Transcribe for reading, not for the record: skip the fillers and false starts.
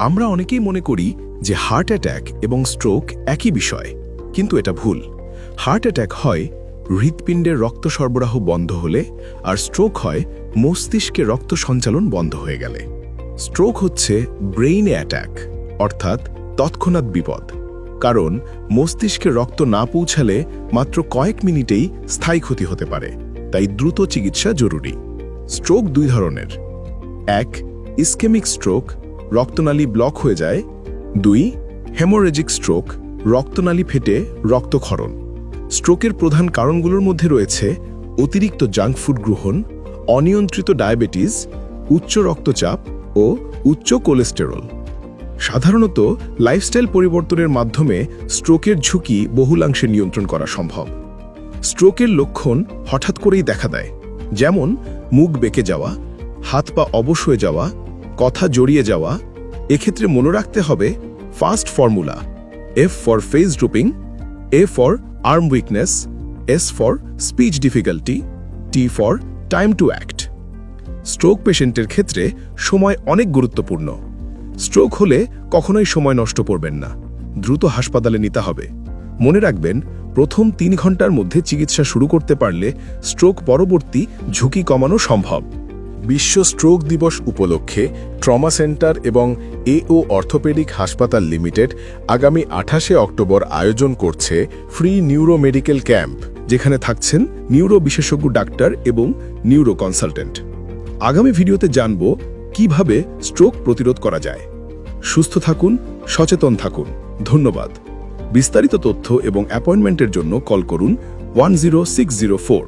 আমরা অনেকেই মনে করি যে হার্ট অ্যাটাক এবং স্ট্রোক একই বিষয়, কিন্তু এটা ভুল। হার্ট অ্যাটাক হয় হৃৎপিণ্ডের রক্ত সরবরাহ বন্ধ হলে, আর স্ট্রোক হয় মস্তিষ্কে রক্ত সঞ্চালন বন্ধ হয়ে গেলে। স্ট্রোক হচ্ছে ব্রেইনে অ্যাটাক, অর্থাৎ তৎক্ষণাৎ বিপদ, কারণ মস্তিষ্কে রক্ত না পৌঁছালে মাত্র কয়েক মিনিটেই স্থায়ী ক্ষতি হতে পারে, তাই দ্রুত চিকিৎসা জরুরি। স্ট্রোক দুই ধরনের: এক, ইসকেমিক স্ট্রোক, রক্তনালী ব্লক হয়ে যায়। 2, হেমোরেজিক স্ট্রোক, রক্তনালী ফেটে রক্তক্ষরণ। স্ট্রোকের প্রধান কারণগুলোর মধ্যে রয়েছে অতিরিক্ত জাঙ্ক ফুড গ্রহণ, অনিয়ন্ত্রিত ডায়াবেটিস, উচ্চ রক্তচাপ ও উচ্চ কোলেস্টেরল। সাধারণত লাইফস্টাইল পরিবর্তনের মাধ্যমে স্ট্রোকের ঝুঁকি বহুলাংশে নিয়ন্ত্রণ করা সম্ভব। স্ট্রোকের লক্ষণ হঠাৎ করেই দেখা দেয়, যেমন মুখ বেঁকে যাওয়া, হাত পা অবশ হয়ে যাওয়া, কথা জড়িয়ে যাওয়া। এক্ষেত্রে মনে রাখতে হবে fast formula: F for face dropping, A for arm weakness, S for speech difficulty, T for time to act. Stroke পেশেন্টের ক্ষেত্রে সময় অনেক গুরুত্বপূর্ণ। স্ট্রোক হলে কখনোই সময় নষ্ট করবেন না, দ্রুত হাসপাতালে নিতে হবে। মনে রাখবেন, প্রথম 3 ঘন্টার মধ্যে চিকিৎসা শুরু করতে পারলে স্ট্রোক পরবর্তী ঝুঁকি কমানো সম্ভব। বিশ্ব স্ট্রোক দিবস উপলক্ষে ট্রমা সেন্টার এবং AO অর্থোপেডিক হাসপাতাল লিমিটেড আগামী 28শে অক্টোবর আয়োজন করছে ফ্রি নিউরো মেডিকেল ক্যাম্প, যেখানে থাকছেন নিউরো বিশেষজ্ঞ ডাক্তার এবং নিউরো কনসালটেন্ট। আগামী ভিডিওতে জানব কিভাবে স্ট্রোক প্রতিরোধ করা যায়। সুস্থ থাকুন, সচেতন থাকুন। ধন্যবাদ। বিস্তারিত তথ্য এবং অ্যাপয়েন্টমেন্টের জন্য কল করুন 10604।